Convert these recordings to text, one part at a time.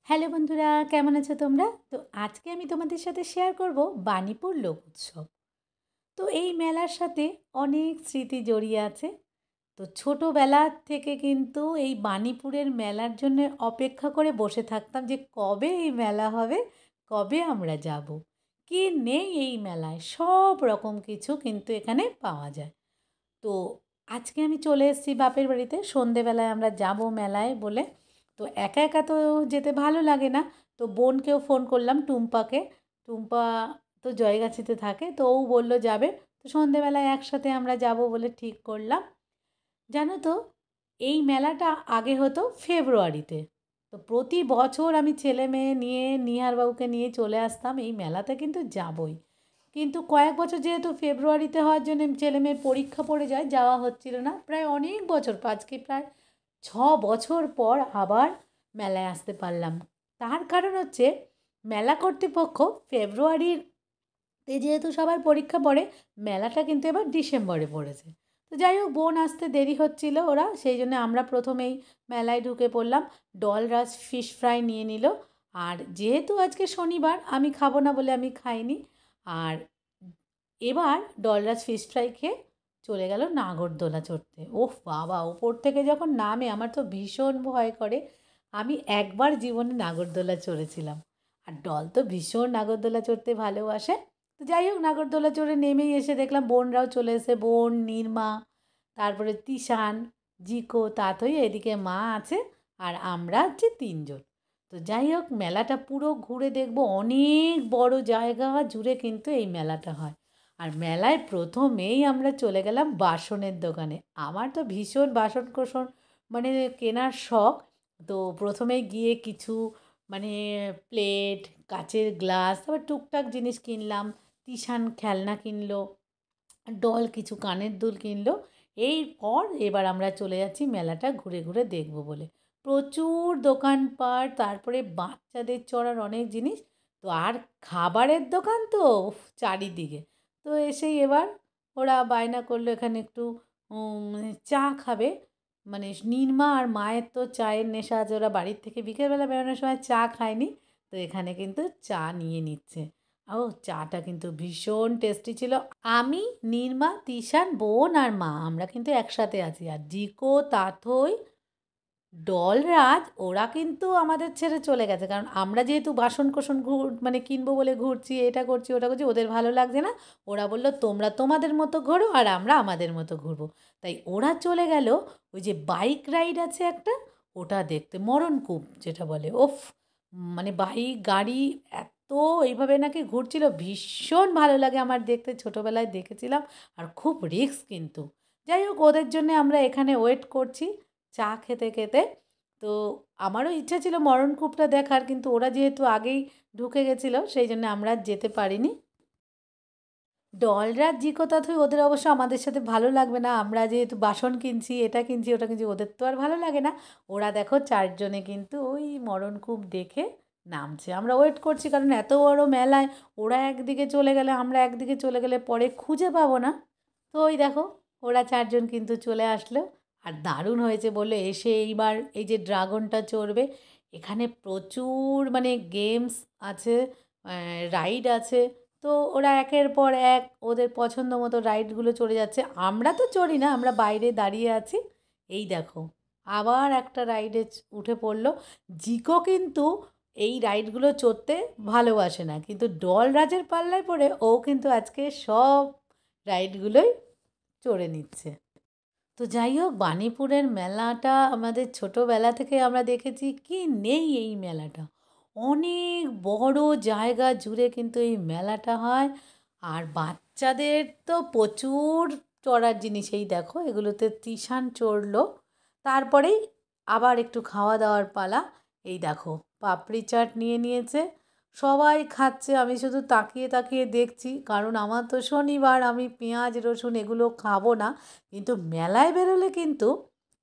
Hello বন্ধুরা, কেমন আছো তোমরা? তো আজকে আমি তোমাদের সাথে শেয়ার করব বাণীপুর লোক উৎসব। তো এই মেলার সাথে অনেক স্মৃতি জড়িয়ে আছে। তো ছোটোবেলা থেকে কিন্তু এই বাণীপুরের মেলার জন্য অপেক্ষা করে বসে থাকতাম যে কবে এই মেলা হবে, কবে আমরা যাব। কি নেই এই মেলায়, সব রকম কিছু কিন্তু এখানে পাওয়া যায়। তো আজকে আমি চলে এসেছি বাপের বাড়িতে। সন্ধেবেলায় আমরা যাব মেলায় বলে। তো একা একা তো যেতে ভালো লাগে না। তো বোনকেও ফোন করলাম, টুম্পাকে। টুম্পা তো জয়গাছিতে থাকে, তো ও বলল যাবে। তো সন্ধেবেলায় একসাথে আমরা যাব বলে ঠিক করলাম। জানো তো, এই মেলাটা আগে হতো ফেব্রুয়ারিতে। তো প্রতি বছর আমি ছেলে মেয়ে নিয়ে নিহারবাবুকে নিয়ে চলে আসতাম, এই মেলাতে কিন্তু যাবই। কিন্তু কয়েক বছর যেহেতু ফেব্রুয়ারিতে হওয়ার জন্য ছেলে মেয়ের পরীক্ষা পড়ে যায়, যাওয়া হচ্ছিল না। প্রায় অনেক বছর, আজকে প্রায় 6 বছর পর আবার মেলায় আসতে পারলাম। তার কারণ হচ্ছে মেলা কর্তৃপক্ষ ফেব্রুয়ারিতে যেহেতু সবার পরীক্ষা পড়ে, মেলাটা কিন্তু এবার ডিসেম্বরে পড়েছে। তো যাই হোক, বোন আসতে দেরি হচ্ছিল ওরা, সেই জন্য আমরা প্রথমেই মেলায় ঢুকে পড়লাম। ডলরাস ফিশ ফ্রাই নিয়ে নিল। আর যেহেতু আজকে শনিবার, আমি খাবো না বলে আমি খাইনি। আর এবার ডলরাস ফিশ ফ্রাই খেয়ে চলে গেল নাগরদোলা চড়তে। ওহ বাবা, ওপর থেকে যখন নামে আমার তো ভীষণ ভয় করে। আমি একবার জীবনে নাগরদোলা চড়েছিলাম। আর ডল তো ভীষণ নাগরদোলা চড়তে ভালোবাসে। তো যাই হোক, নাগরদোলা চড়ে নেমেই এসে দেখলাম বোনরাও চলে এসে, বোন, নির্মা, তারপরে তিশান, জিকো, তাতই, এদিকে মা আছে। আর আমরা হচ্ছে 3জন। তো যাই হোক, মেলাটা পুরো ঘুরে দেখব। অনেক বড় জায়গা জুড়ে কিন্তু এই মেলাটা হয়। আর মেলায় প্রথমেই আমরা চলে গেলাম বাসনের দোকানে। আমার তো ভীষণ বাসন কোসন মানে কেনার শখ। তো প্রথমে গিয়ে কিছু মানে প্লেট, কাচের গ্লাস, তারপর টুকটাক জিনিস কিনলাম। তিশান খেলনা কিনলো, ডল কিছু কানের দুল কিনলো। এরপর এবার আমরা চলে যাচ্ছি মেলাটা ঘুরে ঘুরে দেখব বলে। প্রচুর দোকানপাট, তারপরে বাচ্চাদের চড়ার অনেক জিনিস। তো আর খাবারের দোকান তো উফ, চারিদিকে। তো এসেই এবার ওরা বায়না করলো এখানে একটু চা খাবে। মানে নির্মা আর মায়ের তো চায়ের নেশা আছে, ওরা বাড়ির থেকে বিকেলবেলা বেরোনোর সময় চা খায়নি। তো এখানে কিন্তু চা নিয়ে নিচ্ছে। ও, চাটা কিন্তু ভীষণ টেস্টি ছিল। আমি, নির্মা, তিশান, বোন আর মা আমরা কিন্তু একসাথে আছি। আর জিকো, তাথই, ডলরাজ ওরা কিন্তু আমাদের ছেড়ে চলে গেছে, কারণ আমরা যেহেতু বাসন কোসন মানে কিনবো বলে ঘুরছি, এটা করছি ওটা করছি, ওদের ভালো লাগছে না। ওরা বলল তোমরা তোমাদের মতো ঘোরো আর আমরা আমাদের মতো ঘুরবো। তাই ওরা চলে গেল ওই যে বাইক রাইড আছে একটা, ওটা দেখতে, মরণকূপ যেটা বলে। ওফ, মানে বাইক গাড়ি এত এইভাবে নাকি ঘুরছিল, ভীষণ ভালো লাগে আমার দেখতে, ছোটোবেলায় দেখেছিলাম। আর খুব রিস্ক কিন্তু। যাই হোক, ওদের জন্য আমরা এখানে ওয়েট করছি চা খেতে খেতে। তো আমারও ইচ্ছা ছিল মরণকূপটা দেখার, কিন্তু ওরা যেহেতু আগেই ঢুকে গেছিলো, সেই জন্য আমরা আর যেতে পারিনি। ডলরা জিকোতাথই ওদের অবশ্য আমাদের সাথে ভালো লাগবে না, আমরা যেহেতু বাসন কিনছি, এটা কিনছি ওটা কিনছি, ওদের তো আর ভালো লাগে না। ওরা দেখো 4জনে কিন্তু ওই মরণকূপ দেখে নামছে। আমরা ওয়েট করছি, কারণ এত বড় মেলায় ওরা একদিকে চলে গেলে, আমরা একদিকে চলে গেলে পরে খুঁজে পাবো না। তো ওই দেখো, ওরা 4জন কিন্তু চলে আসলো। আর দারুণ হয়েছে বলে এসে এইবার এই যে ড্রাগনটা চড়বে। এখানে প্রচুর মানে গেমস আছে, রাইড আছে। তো ওরা একের পর এক ওদের পছন্দ মতো রাইডগুলো চড়ে যাচ্ছে। আমরা তো চড়ি না, আমরা বাইরে দাঁড়িয়ে আছি। এই দেখো, আবার একটা রাইডে উঠে পড়লো। জিকো কিন্তু এই রাইডগুলো চড়তে ভালোবাসে না, কিন্তু ডল রাজের পাল্লায় পড়ে ও কিন্তু আজকে সব রাইডগুলোই চড়ে নিচ্ছে। তো যাই হোক, বাণীপুরের মেলাটা আমাদের ছোটোবেলা থেকে আমরা দেখেছি, কি নেই এই মেলাটা। অনেক বড় জায়গা জুড়ে কিন্তু এই মেলাটা হয়। আর বাচ্চাদের তো প্রচুর চড়ার জিনিস। এই দেখো, এগুলোতে তিশান চড়লো। তারপরেই আবার একটু খাওয়া দাওয়ার পালা। এই দেখো, পাপড়ি চাট নিয়ে নিয়েছে, সবাই খাচ্ছে। আমি শুধু তাকিয়ে তাকিয়ে দেখছি, কারণ আমার তো শনিবার, আমি পেঁয়াজ রসুন এগুলো খাবো না। কিন্তু মেলায় বেরোলে কিন্তু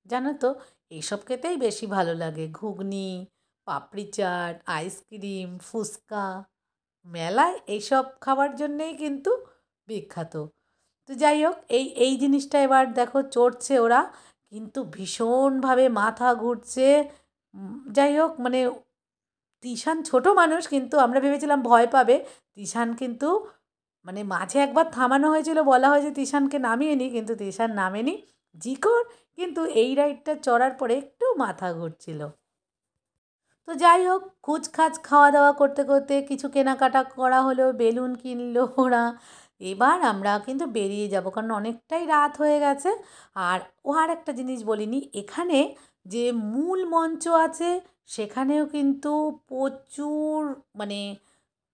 জানো তো, এইসব খেতেই বেশি ভালো লাগে। ঘুগনি, পাপড়ি চাট, আইসক্রিম, ফুচকা, মেলায় এইসব খাবার জন্যেই কিন্তু বিখ্যাত। তো যাই হোক, এই এই জিনিসটা এবার দেখো চড়ছে ওরা, কিন্তু ভীষণভাবে মাথা ঘুরছে। যাই হোক, মানে তিশান ছোট মানুষ, কিন্তু আমরা ভেবেছিলাম ভয় পাবে। তিশান কিন্তু মানে মাঝে একবার থামানো হয়েছিল, বলা হয়েছে তিশানকে নামিয়ে নি, কিন্তু তিশান নামেনি। জিকোর কিন্তু এই রাইডটা চড়ার পরে একটু মাথা ঘুরছিল। তো যাই হোক, কুচখাচ খাওয়া দাওয়া করতে করতে কিছু কেনাকাটা করা হলো, বেলুন কিনলো ওরা। এবার আমরা কিন্তু বেরিয়ে যাব, কারণ অনেকটাই রাত হয়ে গেছে। আর একটা জিনিস বলিনি, এখানে যে মূল মঞ্চ আছে সেখানেও কিন্তু প্রচুর মানে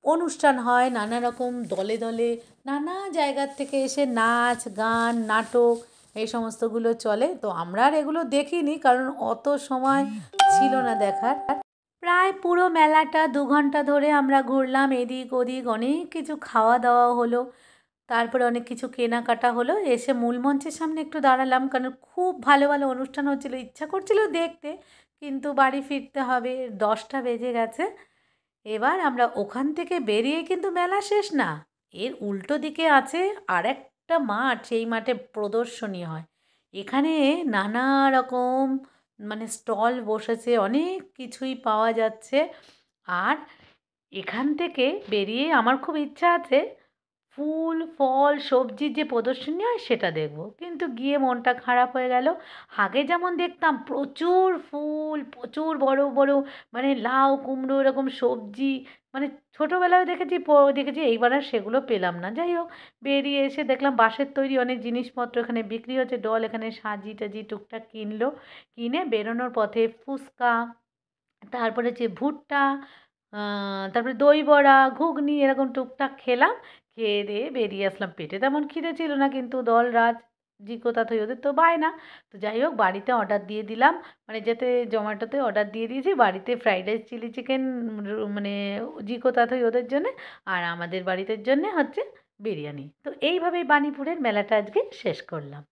অনুষ্ঠান হয়, নানা রকম দলে দলে নানা জায়গার থেকে এসে নাচ গান নাটক এই সমস্তগুলো চলে। তো আমরা আর এগুলো দেখিনি, কারণ অত সময় ছিল না দেখার। প্রায় পুরো মেলাটা 2 ঘন্টা ধরে আমরা ঘুরলাম, এদিক ওদিক অনেক কিছু খাওয়া দাওয়া হলো, তারপরে অনেক কিছু কেনাকাটা হলো। এসে মূল মঞ্চের সামনে একটু দাঁড়ালাম, কারণ খুব ভালো ভালো অনুষ্ঠান হচ্ছিলো, ইচ্ছা করছিল দেখতে, কিন্তু বাড়ি ফিরতে হবে, 10টা বেজে গেছে। এবার আমরা ওখান থেকে বেরিয়ে কিন্তু মেলা শেষ না, এর উল্টো দিকে আছে আর একটা মাঠ, সেই মাঠে প্রদর্শনী হয়। এখানে নানা রকম মানে স্টল বসেছে, অনেক কিছুই পাওয়া যাচ্ছে। আর এখান থেকে বেরিয়ে আমার খুব ইচ্ছা আছে ফুল ফল সবজির যে প্রদর্শনী হয় সেটা দেখব, কিন্তু গিয়ে মনটা খারাপ হয়ে গেল। আগে যেমন দেখতাম প্রচুর ফুল, প্রচুর বড় বড় মানে লাউ কুমড়ো এরকম সবজি, মানে ছোটোবেলায় দেখেছি দেখেছি, এইবার আর সেগুলো পেলাম না। যাই হোক, বেরিয়ে এসে দেখলাম বাঁশের তৈরি অনেক জিনিসপত্র এখানে বিক্রি হচ্ছে, ডল এখানে সাজি টাজি টুকটাক কিনলো। কিনে বেরোনোর পথে ফুচকা, তারপরে যে ভুট্টা, তারপরে দই বড়া ঘুগনি এরকম টুকটাক খেলাম। খেয়ে দিয়ে বেরিয়ে আসলাম, পেটে তেমন খিদে ছিল না, কিন্তু দল রাত জিকো তাথই ওদের তো বায়না। তো যাই হোক, বাড়িতে অর্ডার দিয়ে দিলাম, মানে যেতে জোম্যাটোতে অর্ডার দিয়ে দিয়েছি, বাড়িতে ফ্রাইড রাইস চিলি চিকেন মানে জিকো তাথই ওদের জন্যে, আর আমাদের বাড়িতে জন্যে হচ্ছে বিরিয়ানি। তো এইভাবেই বাণীপুরের মেলাটা আজকে শেষ করলাম।